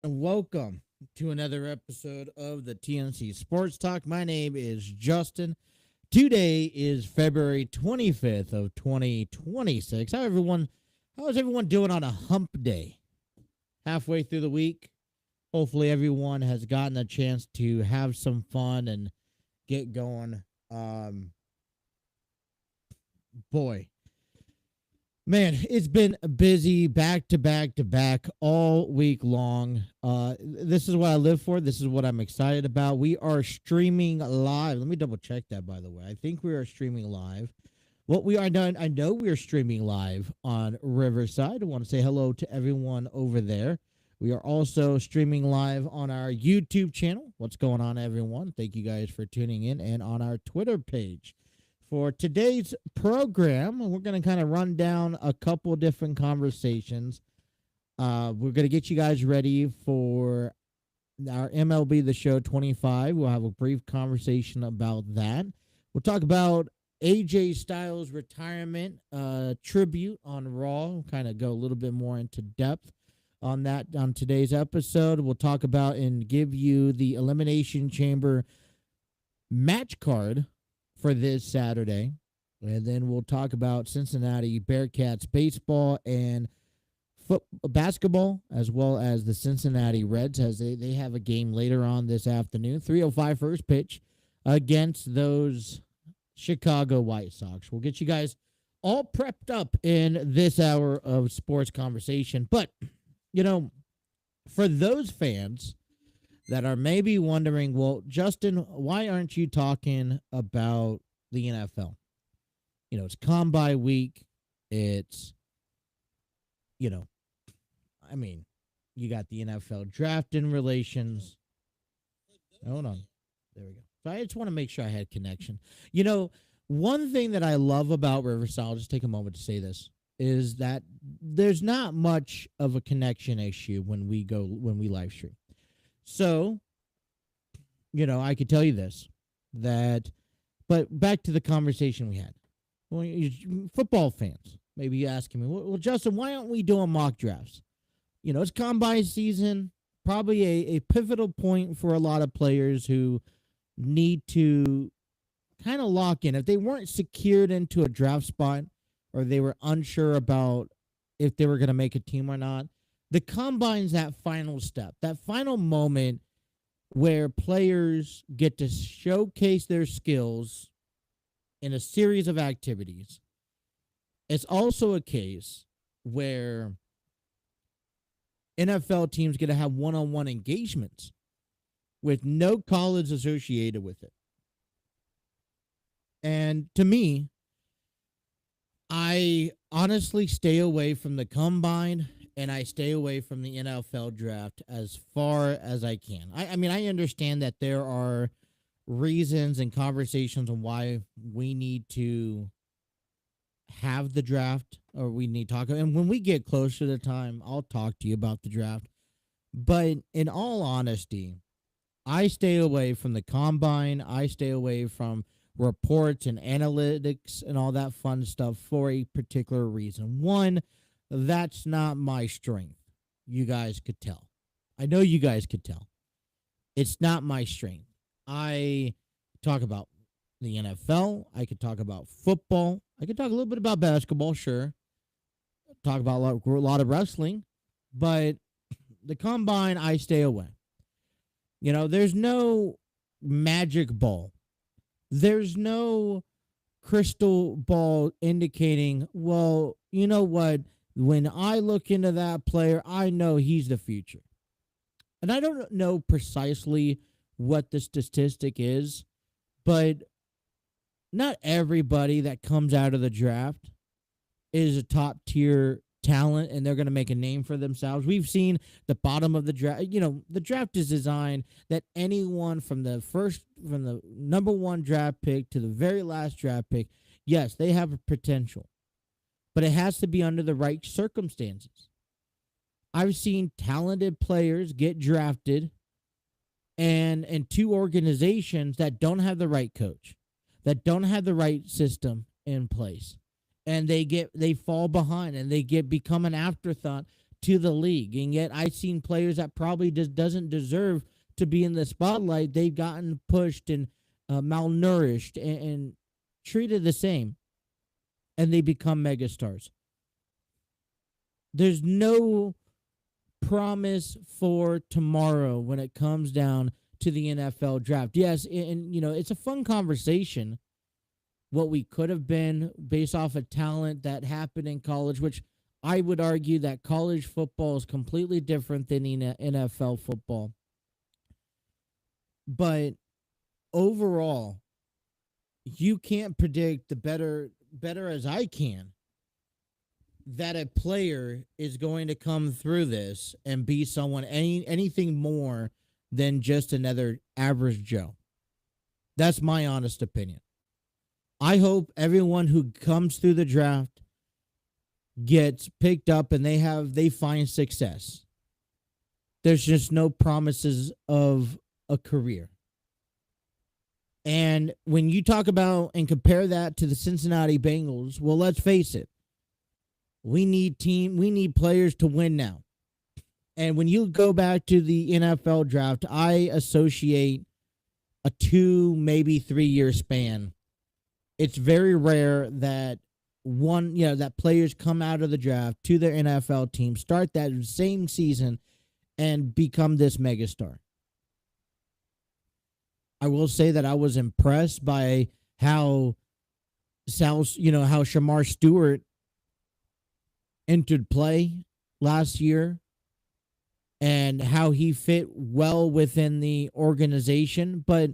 and welcome to another episode of the TNC Sports Talk. My name is Justin. Today is February 25th of 2026. How is everyone doing on a hump day? Halfway through the week. Hopefully everyone has gotten a chance to have some fun and get going. Boy, Man, it's been busy back to back to back all week long. This is what I live for. This is what I'm excited about. We are streaming live. Let me double check that, by the way. I think we are streaming live. What we are done, I know we are streaming live on Riverside. I want to say hello to everyone over there. We are also streaming live on our YouTube channel. What's going on, everyone? Thank you guys for tuning in, and on our Twitter page. For today's program, we're going to kind of run down a couple different conversations. We're going to get you guys ready for our MLB The Show 25. We'll have a brief conversation about that. We'll talk about AJ Styles' retirement tribute on Raw. We'll kind of go a little bit more into depth on that on today's episode. We'll talk about and give you the Elimination Chamber match card for this Saturday. And then we'll talk about Cincinnati Bearcats baseball and basketball, as well as the Cincinnati Reds, as they have a game later on this afternoon. 3:05 first pitch against those Chicago White Sox. We'll get you guys all prepped up in this hour of sports conversation. But, for those fans that are maybe wondering, well, Justin, why aren't you talking about the NFL? It's combine week. It's, you got the NFL draft in relations. Hold on. There we go. So I just want to make sure I had connection. One thing that I love about Riverside, I'll just take a moment to say this, is that there's not much of a connection issue when we live stream. So, I could tell you this, but back to the conversation we had. Well, football fans, maybe asking me, well, Justin, why aren't we doing mock drafts? It's combine season, probably a pivotal point for a lot of players who need to kind of lock in. If they weren't secured into a draft spot, or they were unsure about if they were going to make a team or not, the combine's that final step, that final moment where players get to showcase their skills in a series of activities. It's also a case where NFL teams get to have one-on-one engagements with no college associated with it. And to me, I honestly stay away from the combine, and I stay away from the NFL draft as far as I can. I understand that there are reasons and conversations on why we need to have the draft, or we need to talk. And when we get closer to the time, I'll talk to you about the draft. But in all honesty, I stay away from the combine. I stay away from reports and analytics and all that fun stuff for a particular reason. One, that's not my strength. You guys could tell. I know you guys could tell. It's not my strength. I talk about the NFL. I could talk about football. I could talk a little bit about basketball, sure. Talk about a lot of wrestling. But the combine, I stay away. There's no magic ball. There's no crystal ball indicating, well, you know what? When I look into that player, I know he's the future. And I don't know precisely what the statistic is, but not everybody that comes out of the draft is a top tier talent and they're going to make a name for themselves. We've seen the bottom of the draft. The draft is designed that anyone from the number one draft pick to the very last draft pick, yes, they have a potential, but it has to be under the right circumstances. I've seen talented players get drafted and in two organizations that don't have the right coach, that don't have the right system in place. And they fall behind and they become an afterthought to the league. And yet I've seen players that probably just doesn't deserve to be in the spotlight. They've gotten pushed and malnourished and treated the same, and they become megastars. There's no promise for tomorrow when it comes down to the NFL draft. Yes, and it's a fun conversation what we could have been based off of talent that happened in college, which I would argue that college football is completely different than NFL football. But overall, you can't predict the better as I can that a player is going to come through this and be someone anything more than just another average Joe. That's my honest opinion. I hope everyone who comes through the draft gets picked up and they find success. There's just no promises of a career. And when you talk about and compare that to the Cincinnati Bengals, well, let's face it. We need players to win now. And when you go back to the NFL draft, I associate a 2, maybe 3 year span. It's very rare that that players come out of the draft to their NFL team, start that same season, and become this megastar. I will say that I was impressed by how Shamar Stewart entered play last year and how he fit well within the organization, but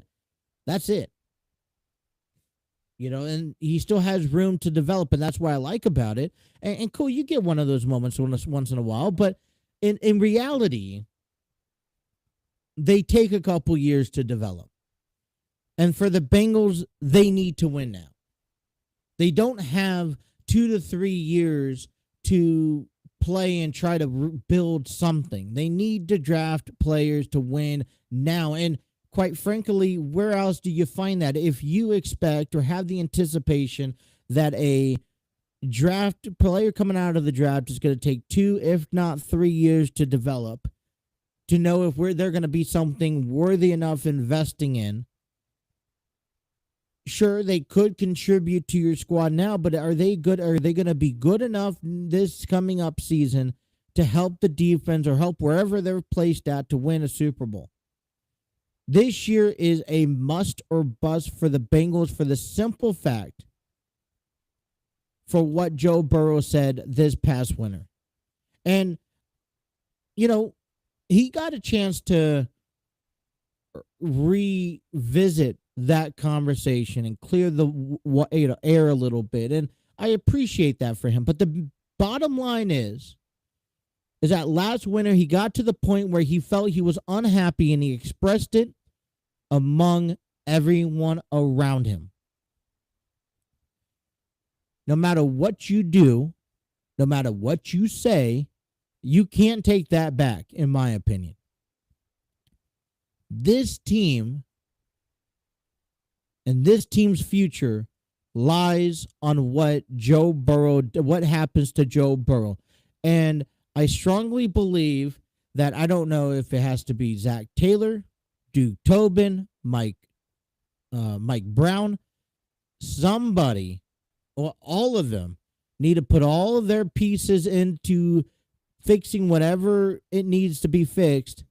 that's it. And he still has room to develop, and that's what I like about it. And cool, you get one of those moments once in a while, but in reality, they take a couple years to develop. And for the Bengals, they need to win now. They don't have 2 to 3 years to play and try to build something. They need to draft players to win now. And quite frankly, where else do you find that? If you expect or have the anticipation that a draft player coming out of the draft is going to take 2, if not 3 years to develop, to know if they're going to be something worthy enough investing in. Sure, they could contribute to your squad now, but are they good? Are they going to be good enough this coming up season to help the defense or help wherever they're placed at to win a Super Bowl? This year is a must or bust for the Bengals for the simple fact for what Joe Burrow said this past winter. And, he got a chance to revisit that conversation and clear the air a little bit. And I appreciate that for him. But the bottom line is that last winter he got to the point where he felt he was unhappy and he expressed it among everyone around him. No matter what you do, no matter what you say, you can't take that back, in my opinion. This team and this team's future lies on what happens to Joe Burrow. And I strongly believe that I don't know if it has to be Zach Taylor, Duke Tobin, Mike Brown, somebody, or all of them need to put all of their pieces into fixing whatever it needs to be fixed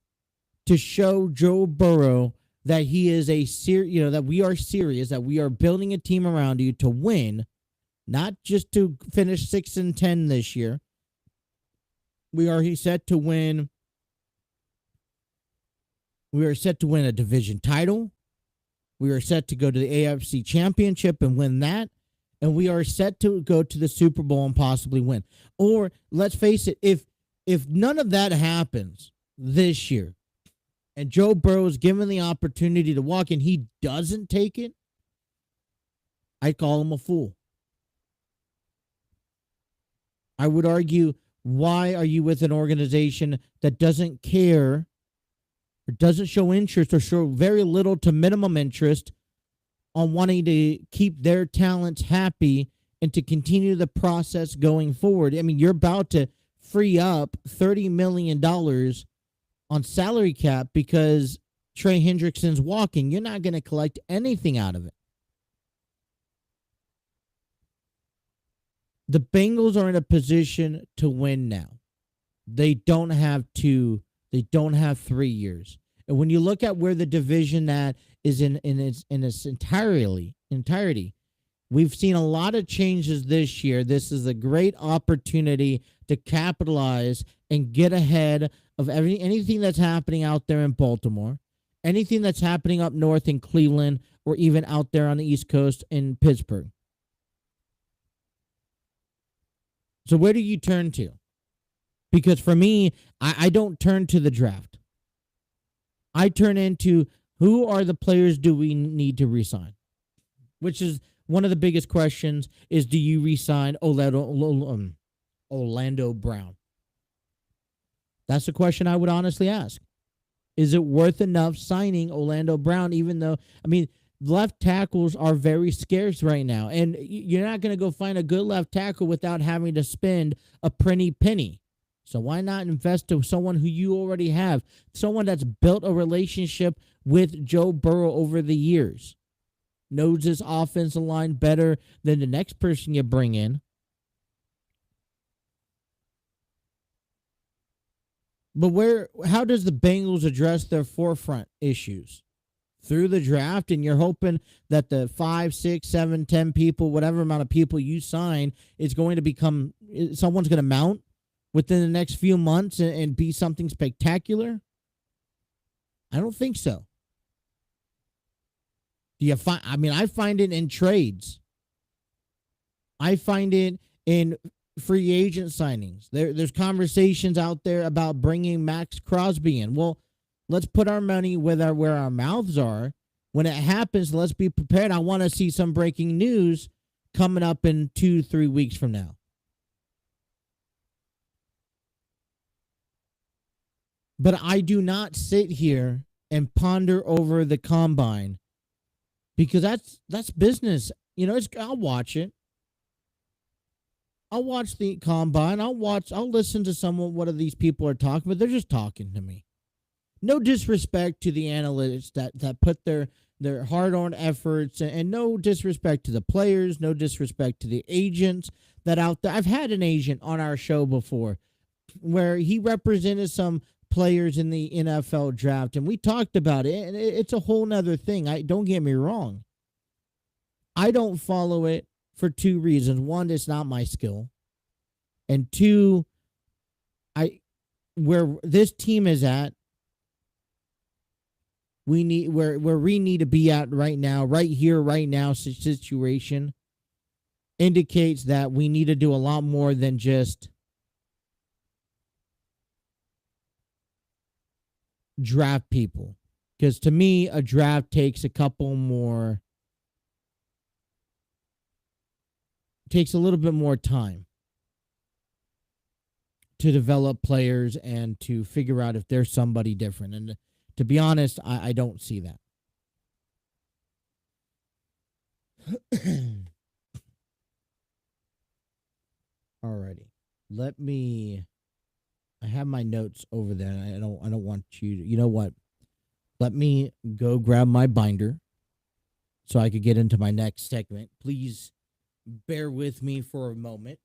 to show Joe Burrow that he is that we are serious, that we are building a team around you to win, not just to finish 6-10 this year. We are set to win. We are set to win a division title. We are set to go to the AFC Championship and win that. And we are set to go to the Super Bowl and possibly win. Or let's face it, if none of that happens this year, and Joe Burrow is given the opportunity to walk and he doesn't take it, I call him a fool. I would argue, why are you with an organization that doesn't care or doesn't show interest or show very little to minimum interest on wanting to keep their talents happy and to continue the process going forward? I mean, you're about to free up $30 million on salary cap because Trey Hendrickson's walking. You're not going to collect anything out of it. The Bengals are in a position to win now. They don't have 3 years. And when you look at where the division that is in its entirety, we've seen a lot of changes this year. This is a great opportunity to capitalize and get ahead of anything that's happening out there in Baltimore, anything that's happening up north in Cleveland, or even out there on the East Coast in Pittsburgh. So where do you turn to? Because for me, I don't turn to the draft. I turn into who are the players do we need to re-sign? Which is one of the biggest questions is, do you re-sign Orlando Brown? That's the question I would honestly ask. Is it worth enough signing Orlando Brown, even though, left tackles are very scarce right now. And you're not going to go find a good left tackle without having to spend a pretty penny. So why not invest to someone who you already have, someone that's built a relationship with Joe Burrow over the years, knows this offensive line better than the next person you bring in. But how does the Bengals address their forefront issues? Through the draft, and you're hoping that the 5, 6, 7, 10 people, whatever amount of people you sign, is going to become, someone's going to mount within the next few months and be something spectacular? I don't think so. I find it in trades. I find it in free agent signings. There's conversations out there about bringing Max Crosby in. Well, let's put our money where our mouths are. When it happens, let's be prepared. I want to see some breaking news coming up in 2-3 weeks from now. But I do not sit here and ponder over the combine, because that's business. I'll watch it. I'll watch the combine. I'll listen to what of these people are talking, but they're just talking to me. No disrespect to the analysts that put their hard-earned efforts, and no disrespect to the players, no disrespect to the agents that out there. I've had an agent on our show before where he represented some players in the NFL draft, and we talked about it, and it's a whole nother thing. Don't get me wrong. I don't follow it for two reasons. One, it's not my skill. And two, where this team is at, where we need to be at right now, right here, right now situation indicates that we need to do a lot more than just draft people. Because to me, a draft takes a little bit more time to develop players and to figure out if there's somebody different. And to be honest, I don't see that. Alrighty. I have my notes over there, and I don't want you to, you know what? Let me go grab my binder so I could get into my next segment. Please bear with me for a moment.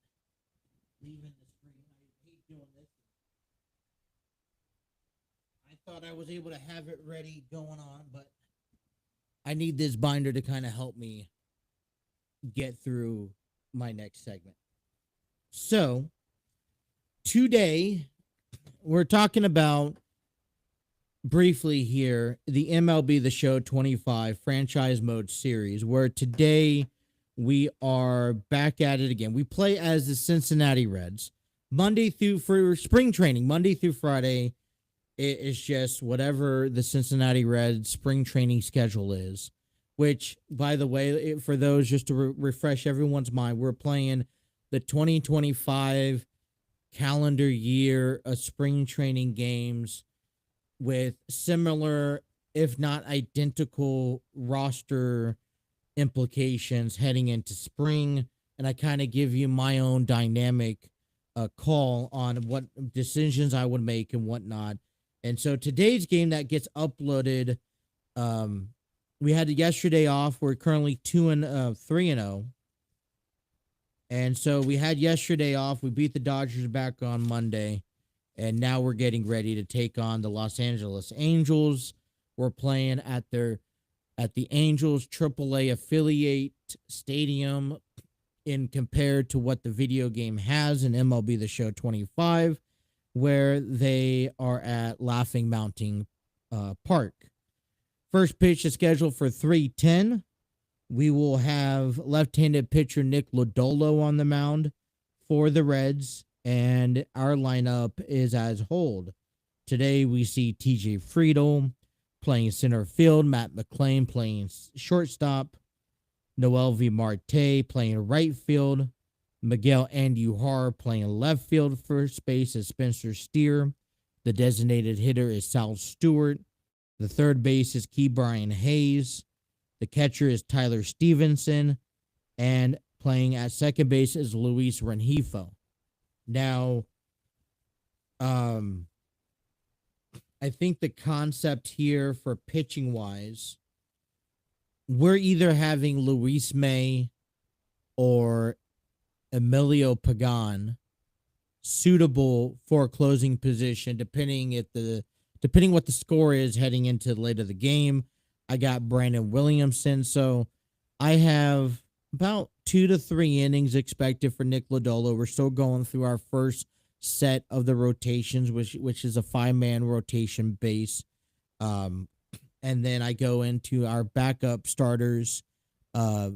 Leaving the screen. I hate doing this. I thought I was able to have it ready going on, but I need this binder to kind of help me get through my next segment. So, today, we're talking about, briefly here, the MLB The Show 25 Franchise Mode Series, where today we are back at it again. We play as the Cincinnati Reds. For spring training, Monday through Friday, it is just whatever the Cincinnati Reds spring training schedule is, which, by the way, for those, just to refresh everyone's mind, we're playing the 2025 calendar year of spring training games with similar, if not identical, roster implications heading into spring. And I kind of give you my own dynamic a call on what decisions I would make and whatnot. And so today's game that gets uploaded, we had yesterday off. We're currently 3-0. And so we had yesterday off. We beat the Dodgers back on Monday. And now we're getting ready to take on the Los Angeles Angels. We're playing at the Angels AAA affiliate stadium in compared to what the video game has in MLB The Show 25, where they are at Laughing Mountain Park. First pitch is scheduled for 3:10. We will have left-handed pitcher Nick Lodolo on the mound for the Reds, and our lineup is as hold. Today we see TJ Friedel playing center field, Matt McClain playing shortstop, Noel V. Marte playing right field, Miguel Andujar playing left field, first base is Spencer Steer. The designated hitter is Sal Stewart. The third base is Key Brian Hayes. The catcher is Tyler Stevenson. And playing at second base is Luis Rengifo. Now, I think the concept here for pitching wise, we're either having Luis May or Emilio Pagan suitable for a closing position, depending what the score is heading into the late of the game. I got Brandon Williamson, so I have about 2 to 3 innings expected for Nick Lodolo. We're still going through our first set of the rotations, which is a 5-man rotation base. And then I go into our backup starters. I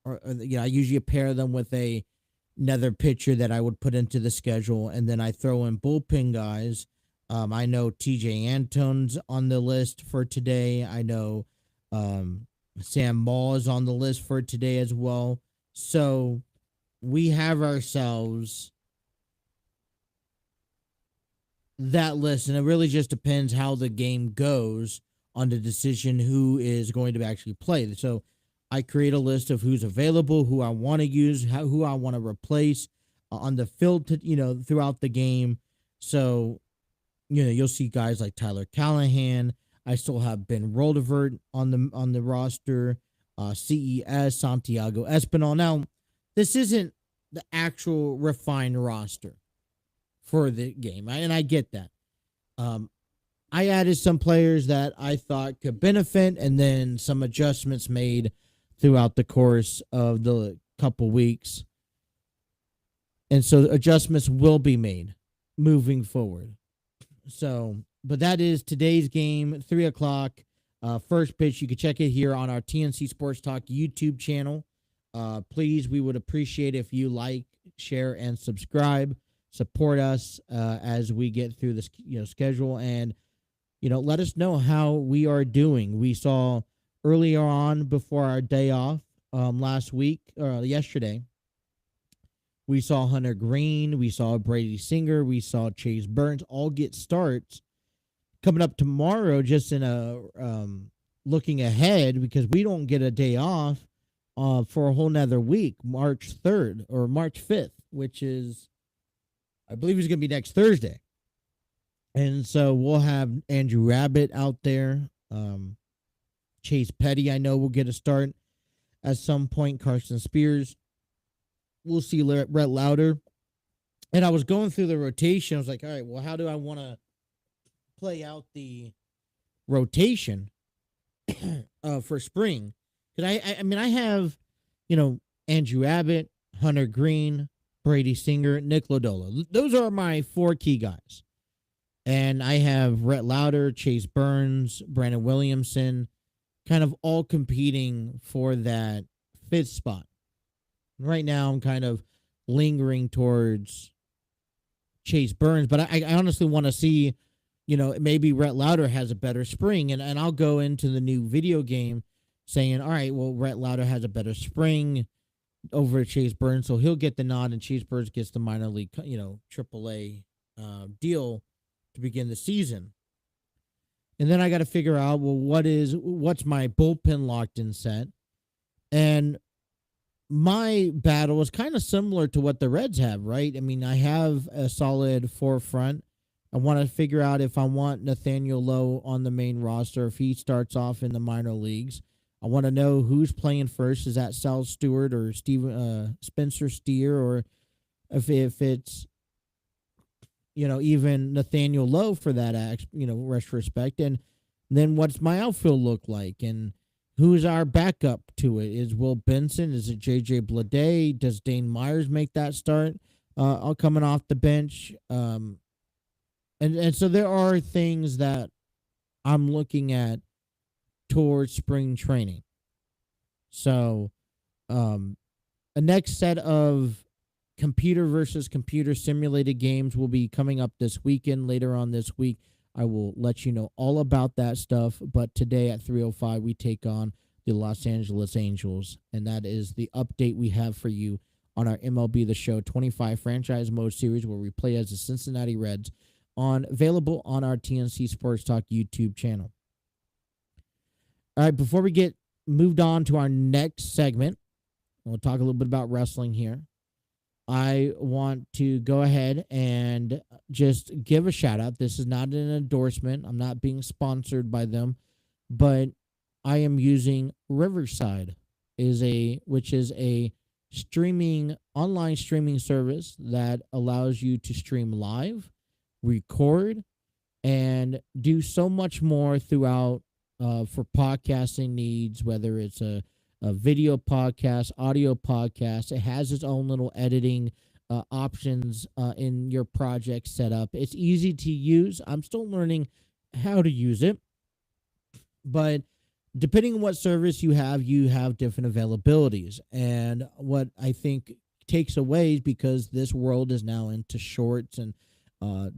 usually pair them with another pitcher that I would put into the schedule, and then I throw in bullpen guys. I know TJ Antone's on the list for today. I know Sam Maul is on the list for today as well. So we have ourselves that list, and it really just depends how the game goes on the decision who is going to actually play. So I create a list of who's available, who I want to use, who I want to replace on the field throughout the game. So you'll see guys like Tyler Callahan. I still have Ben Roldevert on the roster. CES Santiago Espinal. Now, this isn't the actual refined roster for the game, and I get that. I added some players that I thought could benefit, and then some adjustments made throughout the course of the couple weeks. And so adjustments will be made moving forward. So, but that is today's game, 3 o'clock, first pitch. You can check it here on our TNC Sports Talk YouTube channel. Please, we would appreciate if you like, share, and subscribe. Support us as we get through this schedule, and let us know how we are doing. We saw earlier on before our day off yesterday, we saw Hunter Green, we saw Brady Singer, we saw Chase Burns all get starts. Coming up tomorrow, just in a looking ahead, because we don't get a day off for a whole nother week, March 3rd or March 5th, which is, I believe, is going to be next Thursday. And so we'll have Andrew Abbott out there. Chase Petty, I know, will get a start at some point. Carson Spears. We'll see Brett Lauder. And I was going through the rotation. I was like, all right, well, how do I want to play out the rotation for spring? Because I have, Andrew Abbott, Hunter Green, Brady Singer, Nick Lodolo. Those are my 4 key guys. And I have Brett Lauder, Chase Burns, Brandon Williamson, kind of all competing for that 5th spot. Right now, I'm kind of lingering towards Chase Burns, but I honestly want to see, maybe Brett Lauder has a better spring, and I'll go into the new video game saying, all right, well, Brett Lauder has a better spring over Chase Burns, so he'll get the nod, and Chase Burns gets the minor league, AAA deal to begin the season. And then I got to figure out, well, what's my bullpen locked in set, and my battle is kind of similar to what the Reds have, right? I mean, I have a solid forefront. I want to figure out if I want Nathaniel Lowe on the main roster, if he starts off in the minor leagues. I want to know who's playing first. Is that Sal Stewart or Spencer Steer, or if it's even Nathaniel Lowe for that respect, and then what's my outfield look like, and who's our backup to it? Is Will Benson? Is it JJ Bleday? Does Dane Myers make that start? Coming off the bench, and so there are things that I'm looking at towards spring training. So, a next set of computer versus computer simulated games will be coming up this weekend. Later on this week, I will let you know all about that stuff. But today at 3:05, we take on the Los Angeles Angels, and that is the update we have for you on our MLB The Show 25 Franchise Mode Series, where we play as the Cincinnati Reds, available on our TNC Sports Talk YouTube channel. All right, before we get moved on to our next segment, we'll talk a little bit about wrestling here. I want to go ahead and just give a shout out. This is not an endorsement. I'm not being sponsored by them, but I am using Riverside, which is a online streaming service that allows you to stream live, record, and do so much more throughout for podcasting needs, whether it's a video podcast, audio podcast. It has its own little editing options in your project setup. It's easy to use. I'm still learning how to use it, but depending on what service you have different availabilities. And what I think takes away, because this world is now into shorts and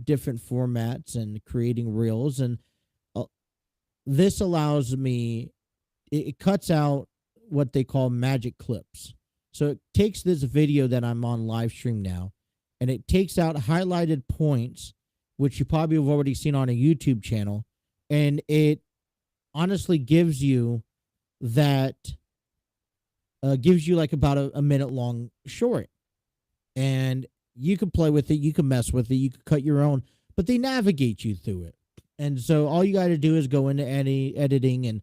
different formats and creating reels, and this allows me, it cuts out what they call magic clips. So it takes this video that I'm on live stream now, and it takes out highlighted points, which you probably have already seen on a YouTube channel, and it honestly gives you like about a minute long short, and you can play with it, you can mess with it, you can cut your own, but they navigate you through it. And so all you got to do is go into any editing and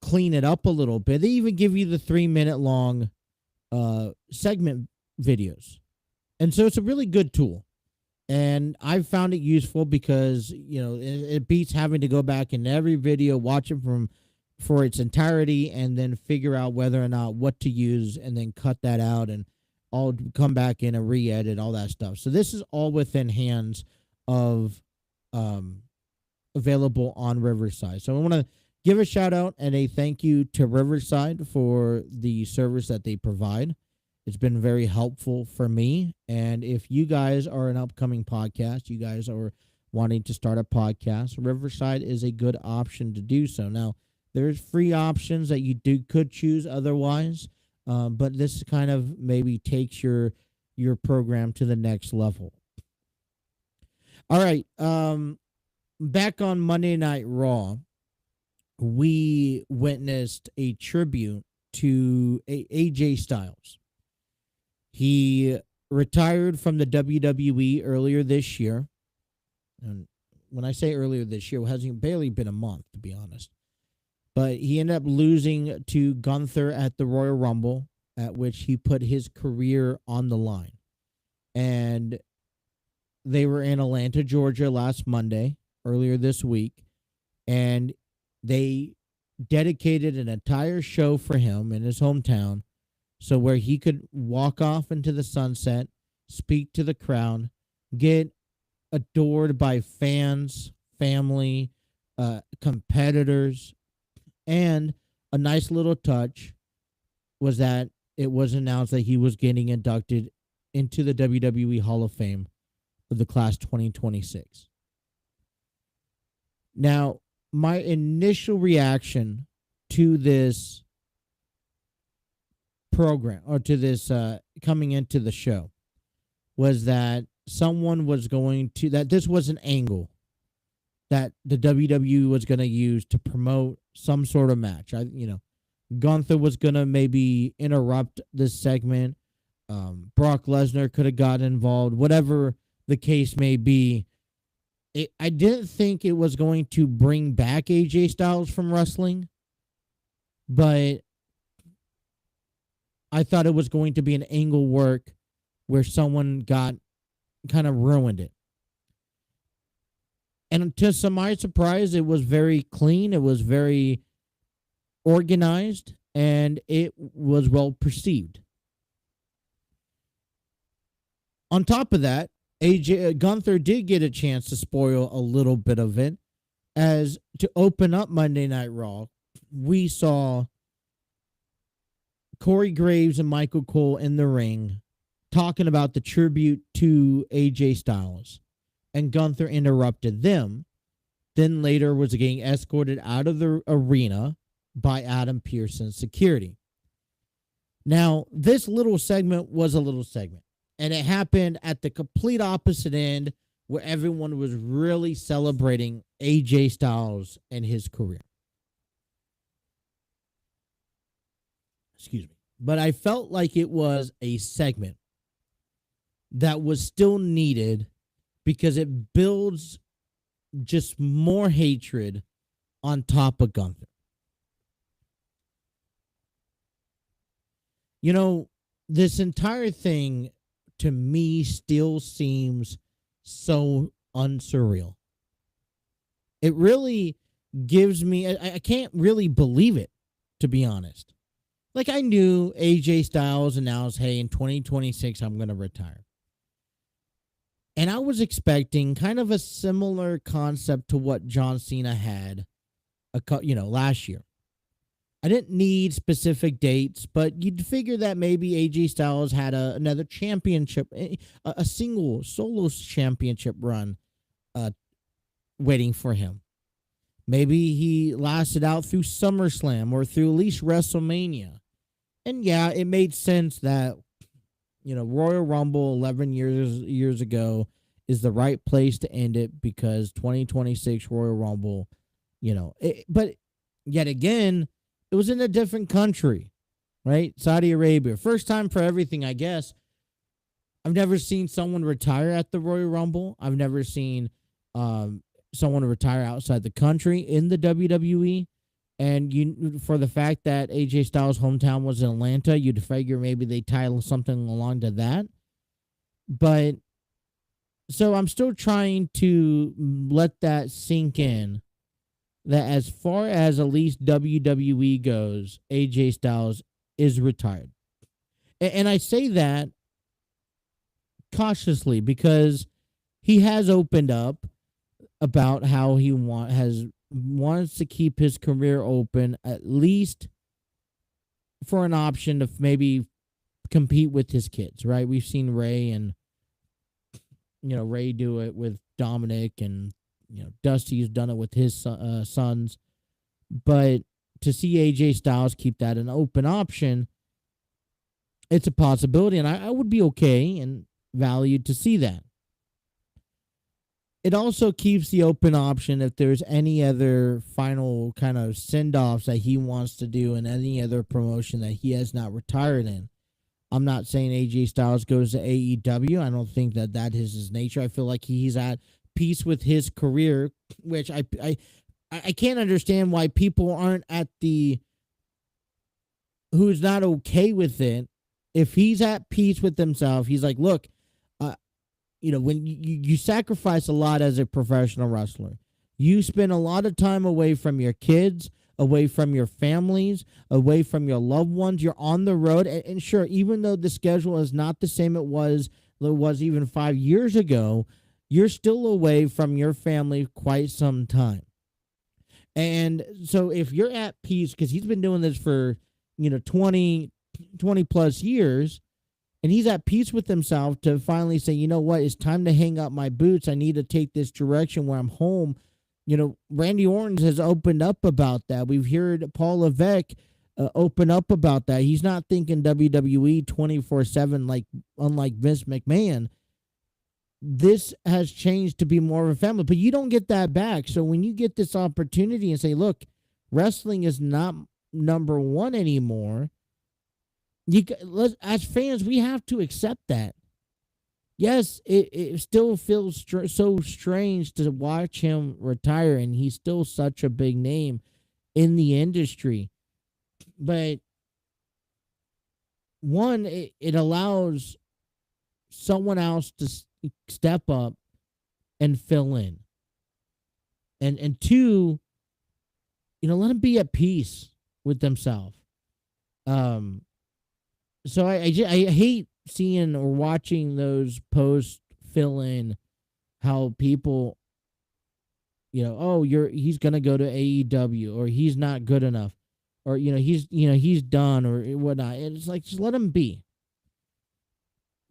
clean it up a little bit. They even give you the 3-minute long segment videos. And so it's a really good tool. And I've found it useful because, it beats having to go back in every video, watch it for its entirety, and then figure out whether or not what to use, and then cut that out, and I'll come back in and re-edit all that stuff. So this is all within hands of available on Riverside. So I want to give a shout out and a thank you to Riverside for the service that they provide. It's been very helpful for me. And if you guys are an upcoming podcast, you guys are wanting to start a podcast, Riverside is a good option to do so. Now, there's free options that you could choose otherwise, but this kind of maybe takes your program to the next level. All right. Back on Monday Night Raw, we witnessed a tribute to AJ Styles. He retired from the WWE earlier this year. And when I say earlier this year, it hasn't barely been a month, to be honest. But he ended up losing to Gunther at the Royal Rumble, at which he put his career on the line. And they were in Atlanta, Georgia last Monday, earlier this week, and they dedicated an entire show for him in his hometown, so where he could walk off into the sunset, speak to the crowd, get adored by fans, family, competitors, and a nice little touch was that it was announced that he was getting inducted into the WWE Hall of Fame of the class 2026. Now, my initial reaction to this program, or to this coming into the show, was that someone was that this was an angle that the WWE was going to use to promote some sort of match. Gunther was going to maybe interrupt this segment. Brock Lesnar could have gotten involved, whatever the case may be. I didn't think it was going to bring back AJ Styles from wrestling, but I thought it was going to be an angle work where someone got kind of ruined it. And to my surprise, it was very clean. It was very organized, and it was well perceived. On top of that, Gunther did get a chance to spoil a little bit of it, as to open up Monday Night Raw, we saw Corey Graves and Michael Cole in the ring talking about the tribute to AJ Styles, and Gunther interrupted them. Then later was getting escorted out of the arena by Adam Pearson's security. Now, this little segment was a little segment, and it happened at the complete opposite end, where everyone was really celebrating AJ Styles and his career. Excuse me. But I felt like it was a segment that was still needed, because it builds just more hatred on top of Gunther. You know, this entire thing to me still seems so unsurreal. It really gives me, I can't really believe it, to be honest. Like, I knew AJ Styles announced, hey, in 2026, I'm going to retire. And I was expecting kind of a similar concept to what John Cena had, last year. I didn't need specific dates, but you'd figure that maybe AJ Styles had another championship, a single solo championship run waiting for him. Maybe he lasted out through SummerSlam or through at least WrestleMania. And yeah, it made sense that, Royal Rumble 11 years ago is the right place to end it, because 2026 Royal Rumble, but yet again, it was in a different country, right? Saudi Arabia. First time for everything, I guess. I've never seen someone retire at the Royal Rumble. I've never seen someone retire outside the country in the WWE. And for the fact that AJ Styles' hometown was in Atlanta, you'd figure maybe they title something along to that. But so I'm still trying to let that sink in, that as far as at least WWE goes, AJ Styles is retired. And I say that cautiously, because he has opened up about how he wants to keep his career open, at least for an option to maybe compete with his kids, right? We've seen Ray and, Ray do it with Dominic, and, Dusty's done it with his sons. But to see AJ Styles keep that an open option, it's a possibility, and I would be okay and valued to see that. It also keeps the open option if there's any other final kind of send-offs that he wants to do in any other promotion that he has not retired in. I'm not saying AJ Styles goes to AEW. I don't think that is his nature. I feel like he's at peace with his career, which I can't understand why people aren't who's not okay with it. If he's at peace with himself, he's like, look, when you sacrifice a lot as a professional wrestler, you spend a lot of time away from your kids, away from your families, away from your loved ones. You're on the road. And sure, even though the schedule is not the same it was even 5 years ago, you're still away from your family quite some time. And so if you're at peace, because he's been doing this for, 20 plus years, and he's at peace with himself to finally say, you know what, it's time to hang up my boots. I need to take this direction where I'm home. Randy Orton has opened up about that. We've heard Paul Levesque open up about that. He's not thinking WWE 24/7 unlike Vince McMahon. This has changed to be more of a family, but you don't get that back. So when you get this opportunity and say, look, wrestling is not number one anymore. As fans, we have to accept that. Yes, it still feels so strange to watch him retire, and he's still such a big name in the industry. But one, it allows someone else to step up and fill in. And two, let them be at peace with themselves. So I hate seeing or watching those posts fill in how people, he's gonna go to AEW, or he's not good enough, or he's done, or whatnot. And it's like, just let him be.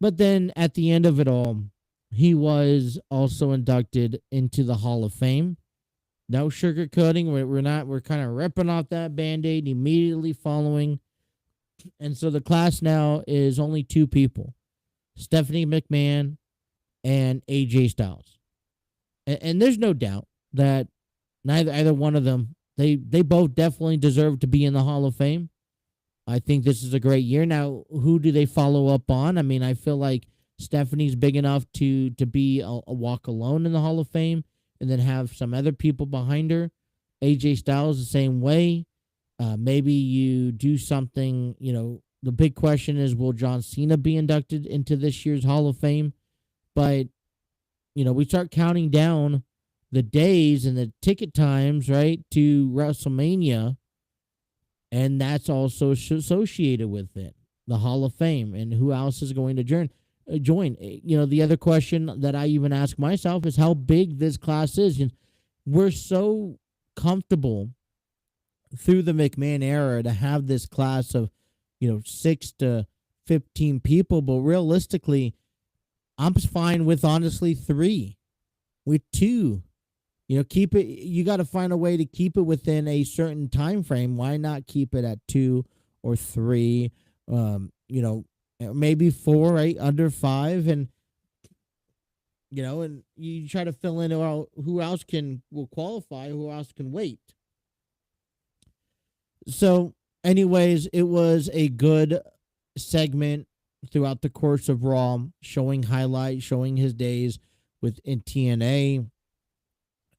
But then at the end of it all, he was also inducted into the Hall of Fame. No sugarcoating. We're kind of ripping off that Band-Aid immediately following. And so the class now is only two people, Stephanie McMahon and AJ Styles. And there's no doubt that either one of them, they both definitely deserve to be in the Hall of Fame. I think this is a great year. Now, who do they follow up on? I mean, I feel like Stephanie's big enough to be a walk alone in the Hall of Fame, and then have some other people behind her. AJ Styles the same way. Maybe you do something, the big question is, will John Cena be inducted into this year's Hall of Fame? But, we start counting down the days and the ticket times, right, to WrestleMania, and that's also associated with it, the Hall of Fame, and who else is going to join. The other question that I even ask myself is how big this class is. And we're so comfortable through the McMahon era to have this class of, 6 to 15 people. But realistically, I'm fine with, honestly, 3, with 2. Keep it. You got to find a way to keep it within a certain time frame. Why not keep it at 2 or 3? Maybe 4, right? Under 5, and and you try to fill in who else will qualify, who else can wait. So, anyways, it was a good segment throughout the course of Raw, showing highlights, showing his days in TNA,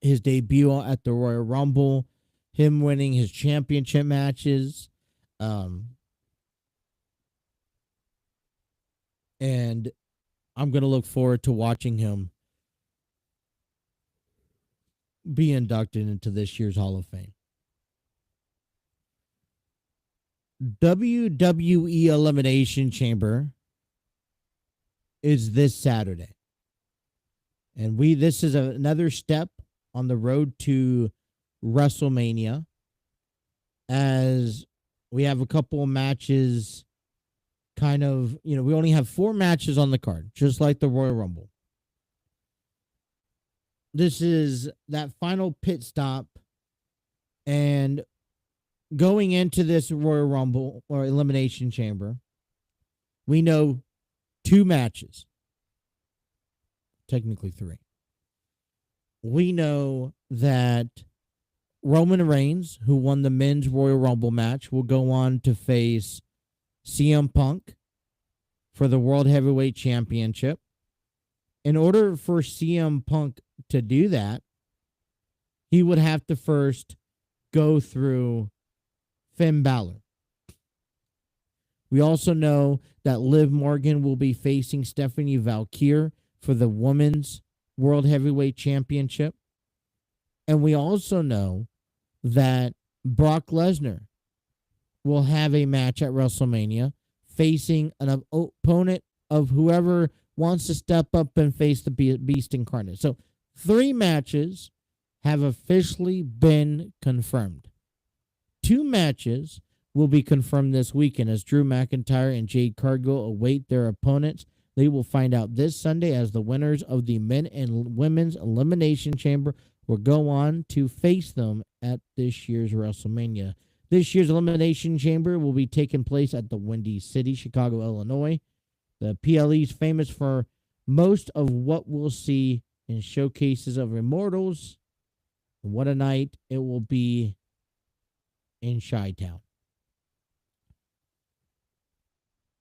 his debut at the Royal Rumble, him winning his championship matches, and I'm going to look forward to watching him be inducted into this year's Hall of Fame. WWE Elimination Chamber is this Saturday. And this is another step on the road to WrestleMania, as we have a couple of matches. We only have 4 matches on the card, just like the Royal Rumble. This is that final pit stop, and going into this Royal Rumble or Elimination Chamber, we know 2 matches, technically 3. We know that Roman Reigns, who won the men's Royal Rumble match, will go on to face CM Punk for the World Heavyweight Championship. In order for CM Punk to do that, he would have to first go through Finn Balor. We also know that Liv Morgan will be facing Stephanie Valkyrie for the Women's World Heavyweight Championship. And we also know that Brock Lesnar will have a match at WrestleMania facing an opponent of whoever wants to step up and face the Beast Incarnate. So 3 matches have officially been confirmed. 2 matches will be confirmed this weekend as Drew McIntyre and Jade Cargill await their opponents. They will find out this Sunday as the winners of the men and women's Elimination Chamber will go on to face them at this year's WrestleMania. This year's Elimination Chamber will be taking place at the Windy City, Chicago, Illinois. The PLE is famous for most of what we'll see in showcases of Immortals. What a night it will be in Chi-Town.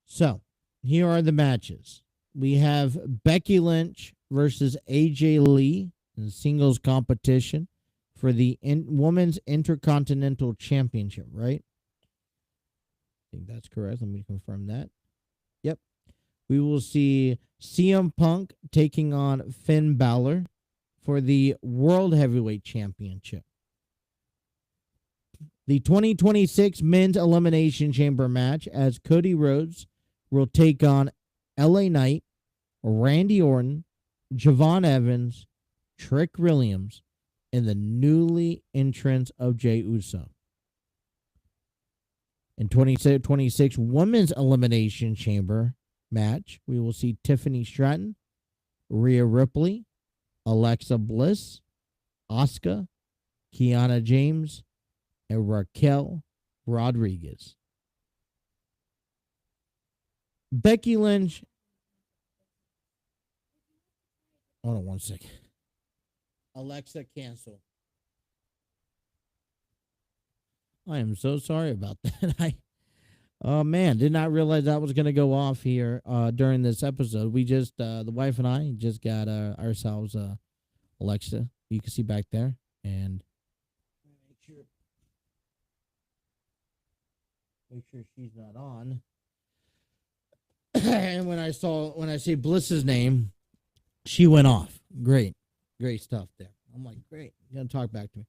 So, here are the matches. We have Becky Lynch versus AJ Lee in singles competition for the Women's Intercontinental Championship, right? I think that's correct. Let me confirm that. Yep. We will see CM Punk taking on Finn Balor for the World Heavyweight Championship. The 2026 Men's Elimination Chamber match as Cody Rhodes will take on LA Knight, Randy Orton, Javon Evans, Trick Williams, and the newly entrance of Jey Uso. In 2026 Women's Elimination Chamber match, we will see Tiffany Stratton, Rhea Ripley, Alexa Bliss, Asuka, Kiana James, and Raquel Rodriguez. Becky Lynch. Hold on one second. Alexa, cancel. I am so sorry about that. Oh man, did not realize that was going to go off here during this episode. We just, the wife and I just got ourselves Alexa. You can see back there, and make sure she's not on. And when I see Bliss's name, she went off. Great stuff there. I'm like, great. You're gonna talk back to me.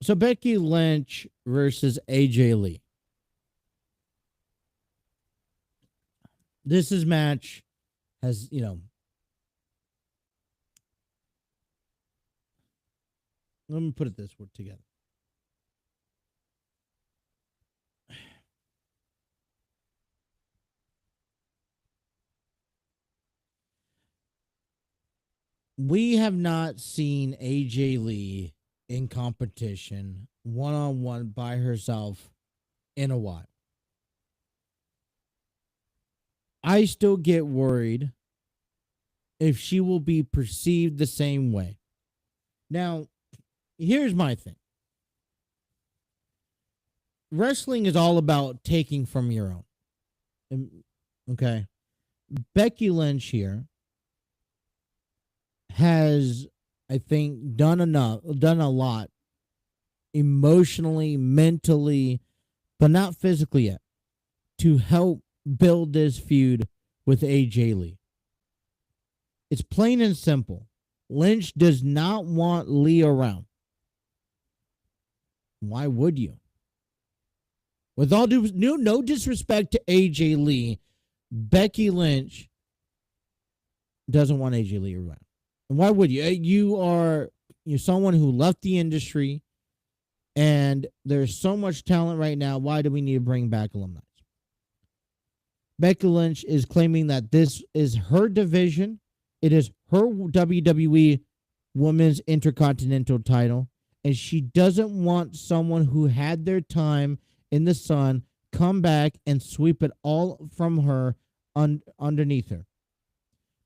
So Becky Lynch versus AJ Lee. This match has, let me put it this way together. We have not seen AJ Lee in competition one-on-one by herself in a while. I still get worried if she will be perceived the same way. Now, here's my thing. Wrestling is all about taking from your own. Okay? Becky Lynch here has, I think, done a lot emotionally, mentally, but not physically yet, to help build this feud with AJ Lee. It's plain and simple. Lynch does not want Lee around. Why would you? With all no disrespect to AJ Lee, Becky Lynch doesn't want AJ Lee around. And why would you? You're someone who left the industry, and there's so much talent right now. Why do we need to bring back alumni? Becky Lynch is claiming that this is her division. It is her WWE Women's Intercontinental title, and she doesn't want someone who had their time in the sun come back and sweep it all from her underneath her.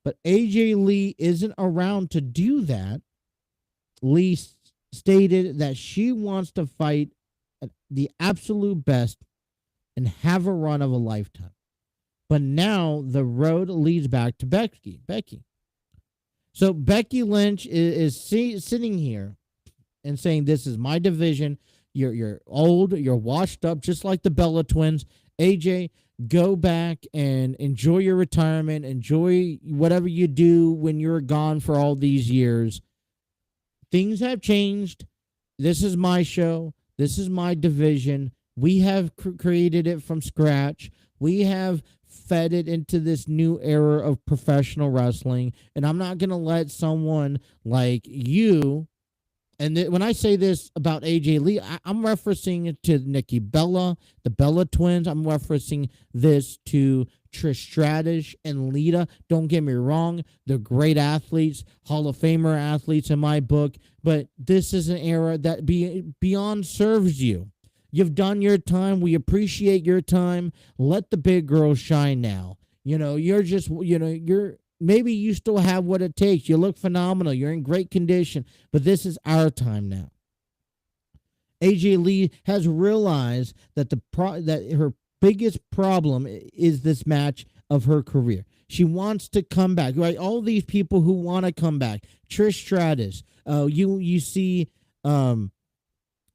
But AJ Lee isn't around to do that. Lee stated that she wants to fight at the absolute best and have a run of a lifetime. But now the road leads back to Becky. So Becky Lynch is sitting here and saying, this is my division. You're old. You're washed up, just like the Bella twins. AJ, go back and enjoy your retirement. Enjoy whatever you do when you're gone for all these years. Things have changed. This is my show. This is my division. We have created it from scratch. We have fed it into this new era of professional wrestling, and I'm not going to let someone like you, and when I say this about AJ Lee, I'm referencing it to Nikki Bella, the Bella twins. I'm referencing this to Trish Stratus and Lita. Don't get me wrong. They're great athletes, Hall of Famer athletes in my book, but this is an era that beyond serves you. You've done your time. We appreciate your time. Let the big girls shine now. You're maybe you still have what it takes. You look phenomenal. You're in great condition, but this is our time now. AJ Lee has realized that that her biggest problem is this match of her career. She wants to come back, right? All these people who want to come back. Trish Stratus. You see the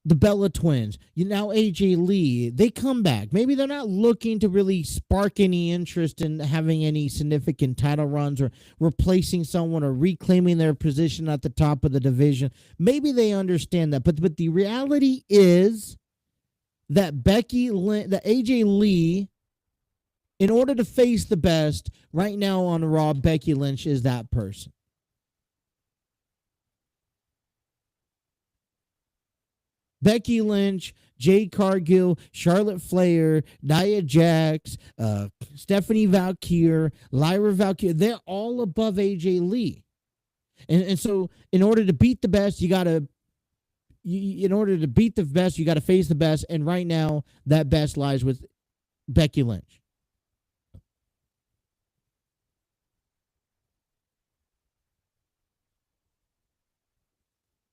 Bella Twins. Now AJ Lee. They come back. Maybe they're not looking to really spark any interest in having any significant title runs or replacing someone or reclaiming their position at the top of the division. Maybe they understand that. But the reality is that that AJ Lee, in order to face the best, right now on Raw, Becky Lynch is that person. Becky Lynch, Jade Cargill, Charlotte Flair, Nia Jax, Stephanie Valkyrie, Lyra Valkyrie, they're all above AJ Lee. And so in order to beat the best, you got to face the best. And right now, that best lies with Becky Lynch.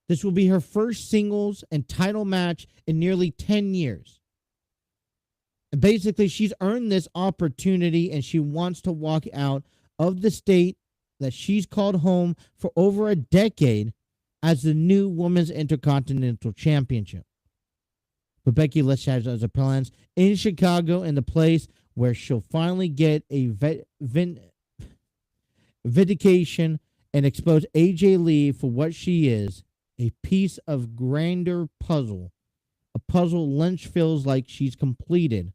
This will be her first singles and title match in nearly 10 years. And basically, she's earned this opportunity and she wants to walk out of the state that she's called home for over a decade as the new Women's Intercontinental Championship. But Becky Lynch has her plans in Chicago, in the place where she'll finally get a vindication and expose AJ Lee for what she is. A piece of grander puzzle, a puzzle Lynch feels like she's completed.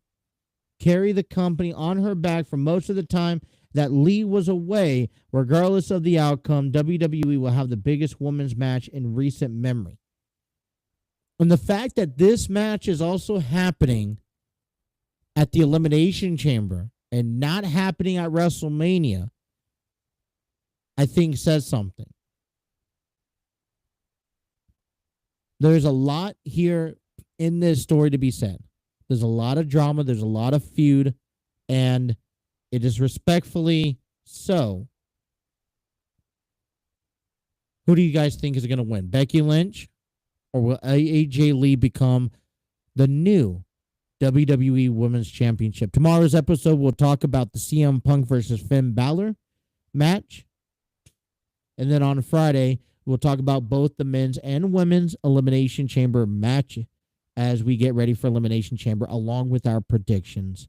Carry the company on her back for most of the time that Lee was away. Regardless of the outcome, WWE will have the biggest women's match in recent memory. And the fact that this match is also happening at the Elimination Chamber and not happening at WrestleMania, I think says something. There's a lot here in this story to be said. There's a lot of drama. There's a lot of feud. And it is respectfully so. Who do you guys think is going to win? Becky Lynch? Or will AJ Lee become the new WWE Women's Championship? Tomorrow's episode, we'll talk about the CM Punk versus Finn Balor match. And then on Friday, we'll talk about both the men's and women's Elimination Chamber match as we get ready for Elimination Chamber, along with our predictions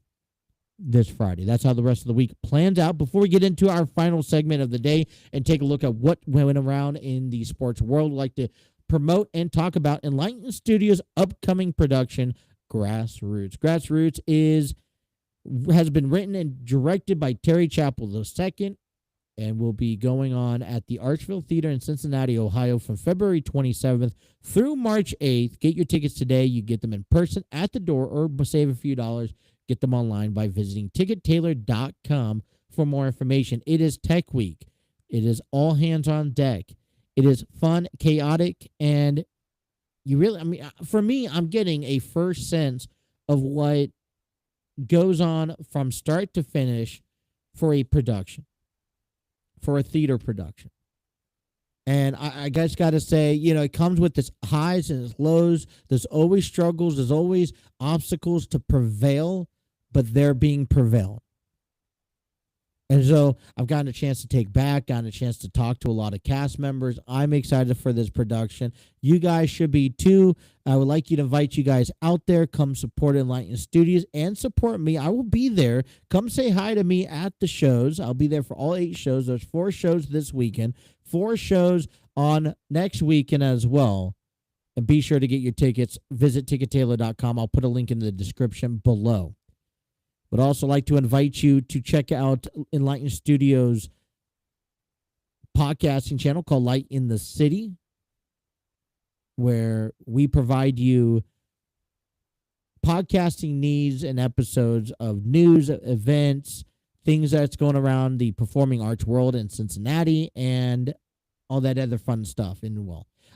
this Friday. That's how the rest of the week plans out. Before we get into our final segment of the day and take a look at what went around in the sports world, I'd like to promote and talk about Enlighten Studios' upcoming production, Grassroots. Grassroots has been written and directed by Terry Chappell II, and will be going on at the Archville Theater in Cincinnati, Ohio from February 27th through March 8th. Get your tickets today. You get them in person at the door or save a few dollars. Get them online by visiting tickettailor.com for more information. It is Tech Week. It is all hands on deck. It is fun, chaotic, and for me, I'm getting a first sense of what goes on from start to finish for a production. For a theater production. And I just got to say, it comes with its highs and its lows. There's always struggles. There's always obstacles to prevail, but they're being prevailed. And so I've gotten a chance to gotten a chance to talk to a lot of cast members. I'm excited for this production. You guys should be too. I would like you to invite you guys out there. Come support Enlighten Studios and support me. I will be there. Come say hi to me at the shows. I'll be there for all 8 shows. There's 4 shows this weekend, 4 shows on next weekend as well. And be sure to get your tickets. Visit tickettailor.com. I'll put a link in the description below. Would also like to invite you to check out Enlighten Studios' podcasting channel called Light in the City, where we provide you podcasting needs and episodes of news, events, things that's going around the performing arts world in Cincinnati, and all that other fun stuff.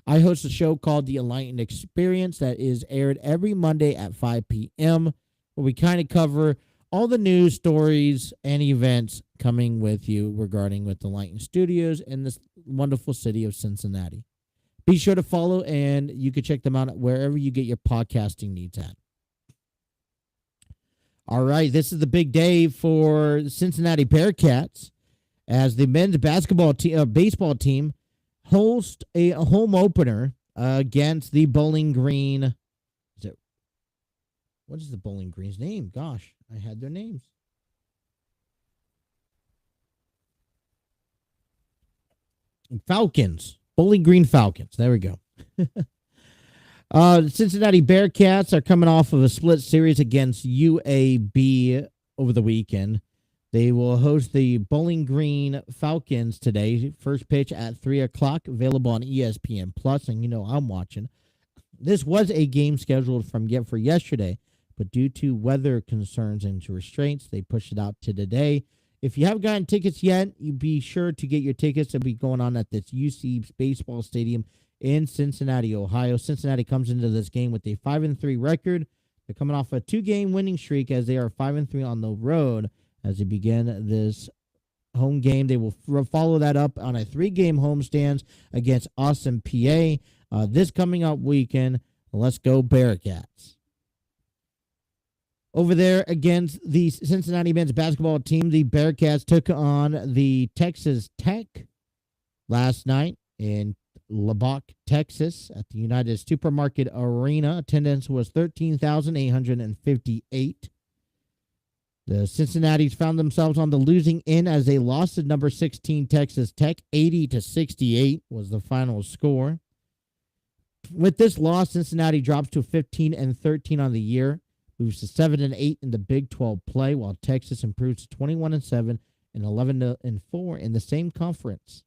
I host a show called The Enlightened Experience that is aired every Monday at 5 p.m., where we kind of cover all the news, stories, and events coming with you regarding with Enlighten Studios in this wonderful city of Cincinnati. Be sure to follow, and you can check them out wherever you get your podcasting needs at. All right, this is the big day for the Cincinnati Bearcats as the men's baseball team host a home opener against the Bowling Green. What is the Bowling Green's name? Gosh, I had their names. Falcons. Bowling Green Falcons. There we go. The Cincinnati Bearcats are coming off of a split series against UAB over the weekend. They will host the Bowling Green Falcons today. First pitch at 3 o'clock, available on ESPN Plus, and you know I'm watching. This was a game scheduled for yesterday, but due to weather concerns and restraints, they pushed it out to today. If you haven't gotten tickets yet, you be sure to get your tickets. They'll be going on at this UC Baseball Stadium in Cincinnati, Ohio. Cincinnati comes into this game with a 5-3 record. They're coming off a 2-game winning streak as they are 5-3 on the road as they begin this home game. They will follow that up on a 3-game homestand against Austin, PA. This coming up weekend. Let's go Bearcats. Over there against the Cincinnati men's basketball team, the Bearcats took on the Texas Tech last night in Lubbock, Texas, at the United Supermarket Arena. Attendance was 13,858. The Cincinnati's found themselves on the losing end as they lost to number 16 Texas Tech. 80-68 was the final score. With this loss, Cincinnati drops to 15-13 on the year, moves to 7-8 in the Big 12 play, while Texas improves to 21-7 and 11-4 in the same conference.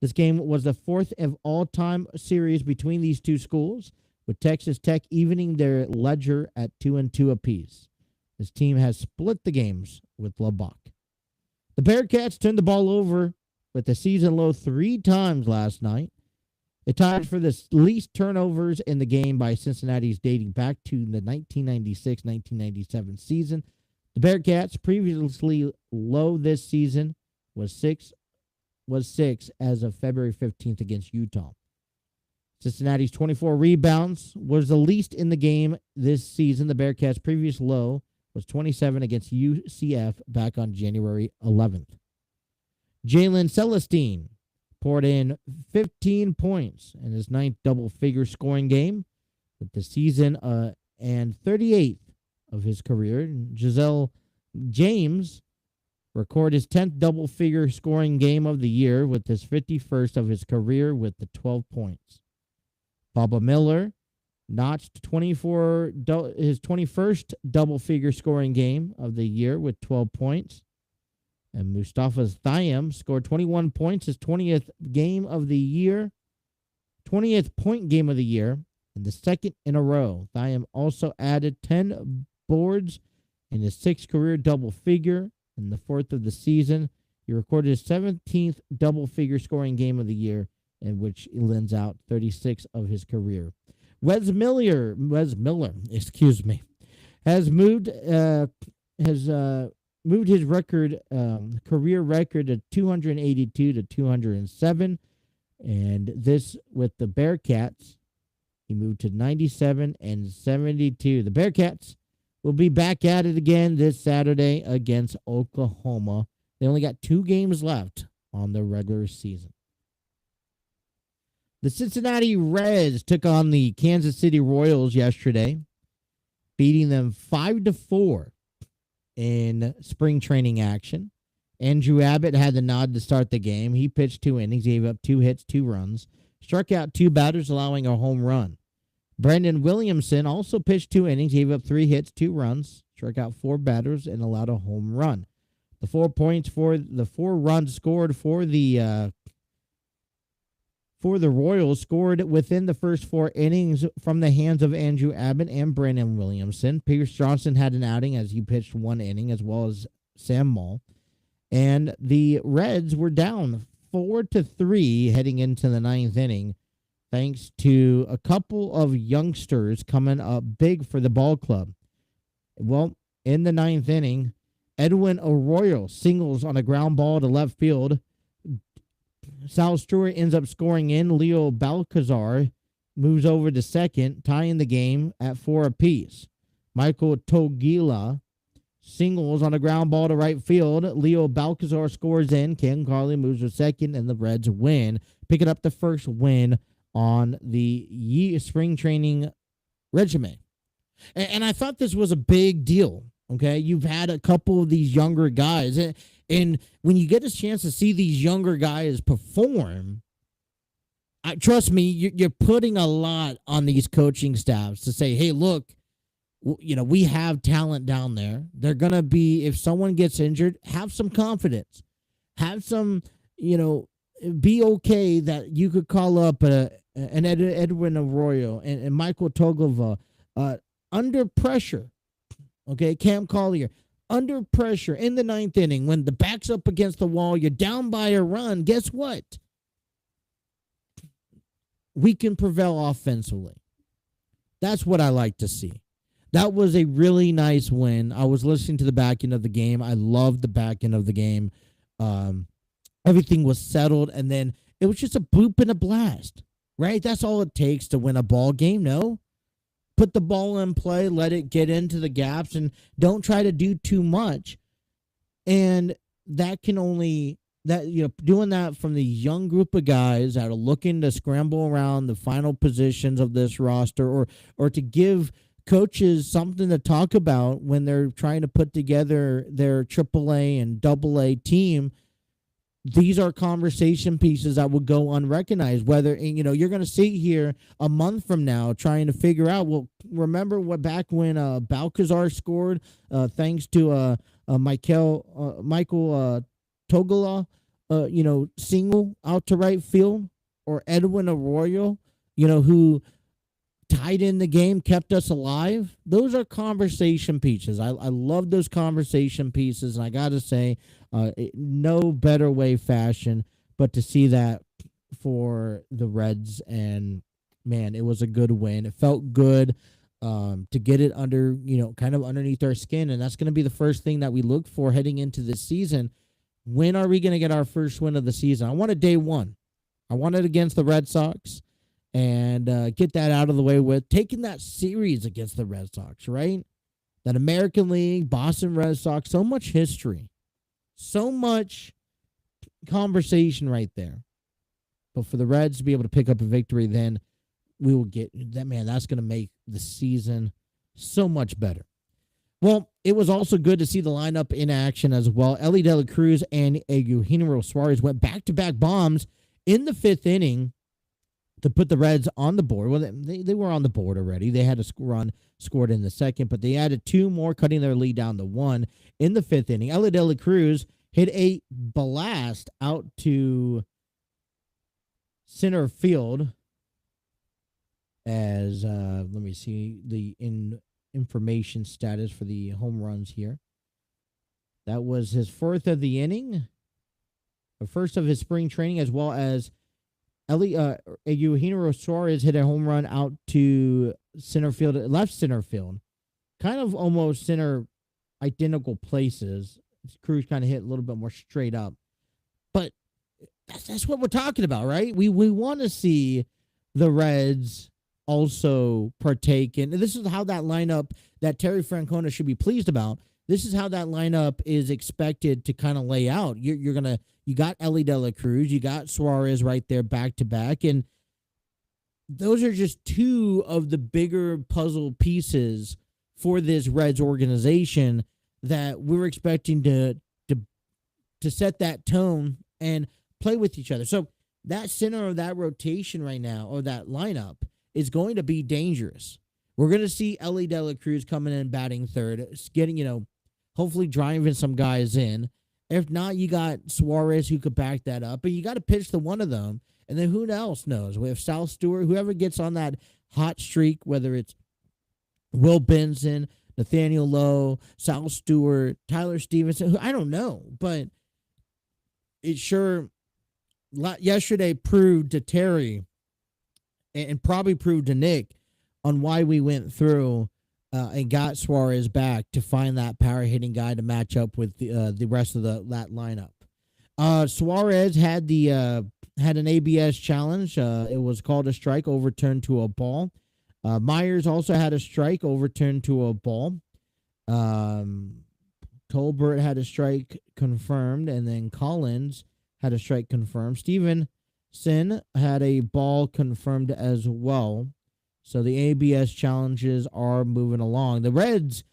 This game was the fourth of all-time series between these two schools, with Texas Tech evening their ledger at 2-2 apiece. This team has split the games with Lubbock. The Bearcats turned the ball over with a season low 3 times last night. It tied for the least turnovers in the game by Cincinnati's dating back to the 1996-1997 season. The Bearcats, previously low this season, was 6 as of February 15th against Utah. Cincinnati's 24 rebounds was the least in the game this season. The Bearcats' previous low was 27 against UCF back on January 11th. Jalen Celestine poured in 15 points in his 9th double-figure scoring game with the season and 38th of his career. Giselle James recorded his 10th double-figure scoring game of the year with his 51st of his career with the 12 points. Bubba Miller notched his 21st double-figure scoring game of the year with 12 points. And Mustafa Thiam scored 21 points, his 20th game of the year, 20th point game of the year, and the second in a row. Thiam also added 10 boards in his 6th career double-figure. In the 4th of the season, he recorded his 17th double-figure scoring game of the year, in which he lends out 36 of his career. Wes Miller, has moved his career record to 282 to 207, and this with the Bearcats, he moved to 97 and 72. The Bearcats will be back at it again this Saturday against Oklahoma. They only got 2 games left on the regular season. The Cincinnati Reds took on the Kansas City Royals yesterday, beating them 5-4 in spring training action. Andrew Abbott had the nod to start the game. He pitched 2 innings, gave up 2 hits, 2 runs, struck out 2 batters, allowing a home run. Brandon Williamson also pitched 2 innings, gave up 3 hits, 2 runs, struck out 4 batters, and allowed a home run. The 4 runs scored for the Royals scored within the first 4 innings from the hands of Andrew Abbott and Brandon Williamson. Pierce Johnson had an outing as he pitched 1 inning, as well as Sam Moll. And the Reds were down 4-3 heading into the 9th inning, thanks to a couple of youngsters coming up big for the ball club. Well, in the 9th inning, Edwin Arroyo singles on a ground ball to left field. Sal Stewart ends up scoring in. Leo Balcazar moves over to second, tying the game at 4 apiece. Michael Togila singles on a ground ball to right field. Leo Balcazar scores in. Cam Carley moves to second, and the Reds win, picking up the first win on the spring training regimen. And I thought this was a big deal. Okay, you've had a couple of these younger guys, and when you get a chance to see these younger guys perform, trust me, you're putting a lot on these coaching staffs to say, hey, look, we have talent down there. They're going to be, if someone gets injured, have some confidence. Have some, be okay that you could call up an Edwin Arroyo and Michael Toglova under pressure. Okay, Cam Collier, under pressure in the ninth inning when the back's up against the wall, you're down by a run. Guess what? We can prevail offensively. That's what I like to see. That was a really nice win. I was listening to the back end of the game. I loved the back end of the game. Everything was settled, and then it was just a boop and a blast, right? That's all it takes to win a ball game, no? Put the ball in play, let it get into the gaps, and don't try to do too much. And that can only, doing that from the young group of guys that are looking to scramble around the final positions of this roster, or to give coaches something to talk about when they're trying to put together their AAA and AA team. These are conversation pieces that will go unrecognized. Whether, you're going to sit here a month from now trying to figure out, well, remember what back when Balcazar scored thanks to Michael Togola, single out to right field, or Edwin Arroyo, who tied in the game, kept us alive. Those are conversation pieces. I love those conversation pieces, and I got to say, no better way fashion but to see that for the Reds. And man, it was a good win. It felt good to get it under, kind of underneath our skin, and that's going to be the first thing that we look for heading into this season. When are we going to get our first win of the season? I want it day one. I want it against the Red Sox, and get that out of the way with taking that series against the Red Sox, right? That American League, Boston Red Sox, so much history, so much conversation right there. But for the Reds to be able to pick up a victory, then we will get that, man, that's going to make the season so much better. Well, it was also good to see the lineup in action as well. Elly De La Cruz and Eugenio Suarez went back-to-back bombs in the fifth inning to put the Reds on the board. Well, they were on the board already. They had a run scored in the second, but they added two more, cutting their lead down to one in the fifth inning. Elly De La Cruz hit a blast out to center field as, let me see the information status for the home runs here. That was his fourth of the inning, the first of his spring training, as well as Eugenio Suarez hit a home run out to center field, left center field, kind of almost center identical places. Cruz kind of hit a little bit more straight up, but that's what we're talking about, right? We want to see the Reds also partake in. This is how that lineup that Terry Francona should be pleased about. This is how that lineup is expected to kind of lay out. You got Elly De La Cruz, you got Suarez right there back to back, and those are just two of the bigger puzzle pieces for this Reds organization that we're expecting to set that tone and play with each other. So that center of that rotation right now, or that lineup, is going to be dangerous. We're going to see Elly De La Cruz coming in batting third, getting, hopefully driving some guys in. If not, you got Suarez who could back that up, but you got to pitch to one of them. And then who else knows? We have Sal Stewart, whoever gets on that hot streak, whether it's Will Benson, Nathaniel Lowe, Sal Stewart, Tyler Stevenson, I don't know, but it sure yesterday proved to Terry and probably proved to Nick on why we went through and got Suarez back to find that power hitting guy to match up with the rest of that lineup. Suarez had an ABS challenge. It was called a strike, overturned to a ball. Myers also had a strike, overturned to a ball. Tolbert had a strike confirmed, and then Collins had a strike confirmed. Stevenson had a ball confirmed as well. So the ABS challenges are moving along. The Reds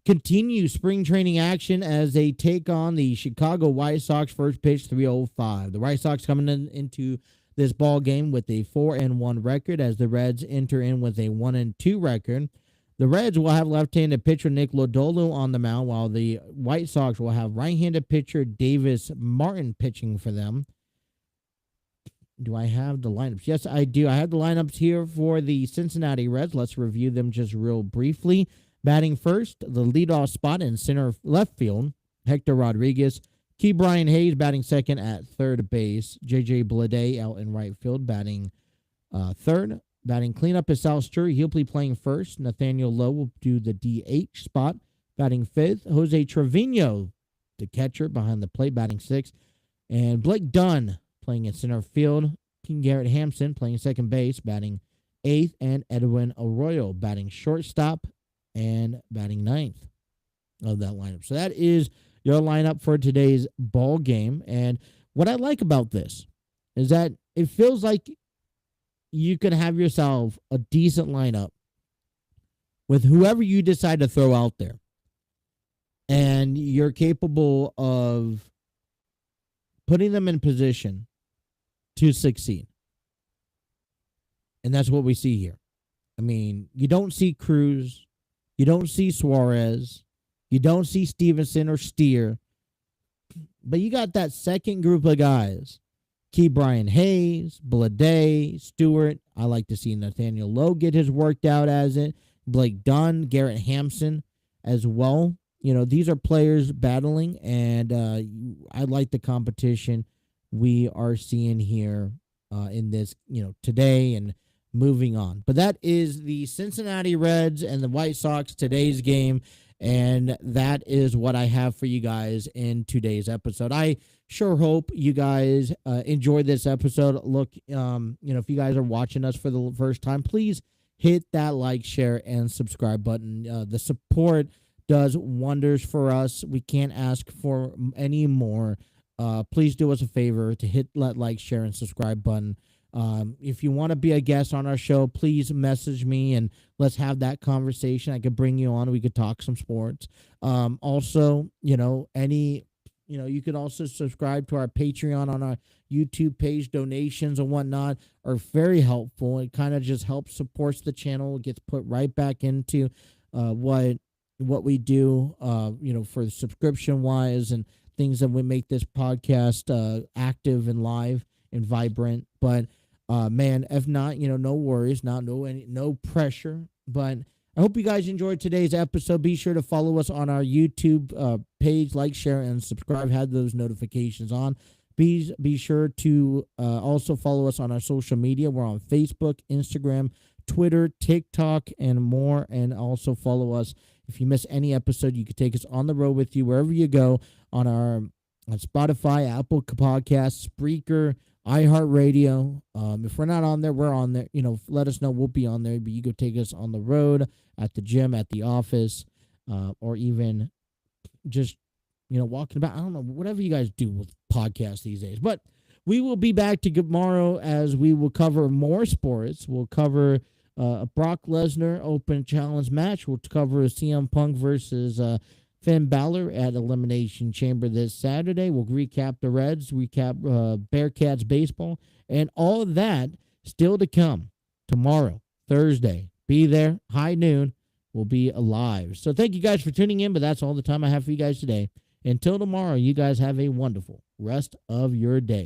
continue spring training action as they take on the Chicago White Sox. First pitch 3:05. The White Sox coming into this ball game with a 4-1 record as the Reds enter in with a 1-2 record. The Reds will have left-handed pitcher Nick Lodolo on the mound, while the White Sox will have right-handed pitcher Davis Martin pitching for them. Do I have the lineups? Yes, I do. I have the lineups here for the Cincinnati Reds. Let's review them just real briefly. Batting first, the leadoff spot in center left field, Hector Rodriguez. Brian Hayes batting second at third base. J.J. Bleday out in right field batting third. Batting cleanup is Sal Sturry. He'll be playing first. Nathaniel Lowe will do the DH spot. Batting fifth, Jose Trevino, the catcher behind the plate, batting sixth. And Blake Dunn playing in center field. King Garrett Hampson playing second base, batting eighth. And Edwin Arroyo batting shortstop and batting ninth of that lineup. So that is your lineup for today's ball game. And what I like about this is that it feels like you can have yourself a decent lineup with whoever you decide to throw out there. And you're capable of putting them in position to succeed. And that's what we see here. I mean, you don't see Cruz. You don't see Suarez. You don't see Stevenson or Steer. But you got that second group of guys. Brian Hayes, Bleday, Stewart. I like to see Nathaniel Lowe get his worked out as it. Blake Dunn, Garrett Hampson as well. You know, these are players battling, and I like the competition we are seeing here in this, today and moving on. But that is the Cincinnati Reds and the White Sox today's game, and that is what I have for you guys in today's episode. I sure hope you guys enjoyed this episode. Look, if you guys are watching us for the first time, please hit that like, share, and subscribe button. The support does wonders for us. We can't ask for any more. Please do us a favor to hit that like, share, and subscribe button. If you want to be a guest on our show, please message me and let's have that conversation. I could bring you on. We could talk some sports. Also, you could also subscribe to our Patreon on our YouTube page. Donations and whatnot are very helpful. It kind of just helps supports the channel. It gets put right back into what we do, for subscription wise and things that would make this podcast active and live and vibrant. But man, if not, no worries, no pressure. But I hope you guys enjoyed today's episode. Be sure to follow us on our YouTube page, like, share, and subscribe. Have those notifications on. Be sure to also follow us on our social media. We're on Facebook, Instagram, Twitter, TikTok, and more. And also follow us. If you miss any episode, you can take us on the road with you wherever you go on Spotify, Apple Podcasts, Spreaker, iHeartRadio. If we're not on there, we're on there. Let us know. We'll be on there. But you go take us on the road, at the gym, at the office, or even just, walking about. I don't know, whatever you guys do with podcasts these days. But we will be back tomorrow as we will cover more sports. We'll cover a Brock Lesnar Open Challenge match. We'll cover a CM Punk versus Finn Balor at Elimination Chamber this Saturday. We'll recap the Reds, recap Bearcats baseball, and all of that still to come tomorrow, Thursday. Be there, high noon. We'll be live. So thank you guys for tuning in, but that's all the time I have for you guys today. Until tomorrow, you guys have a wonderful rest of your day.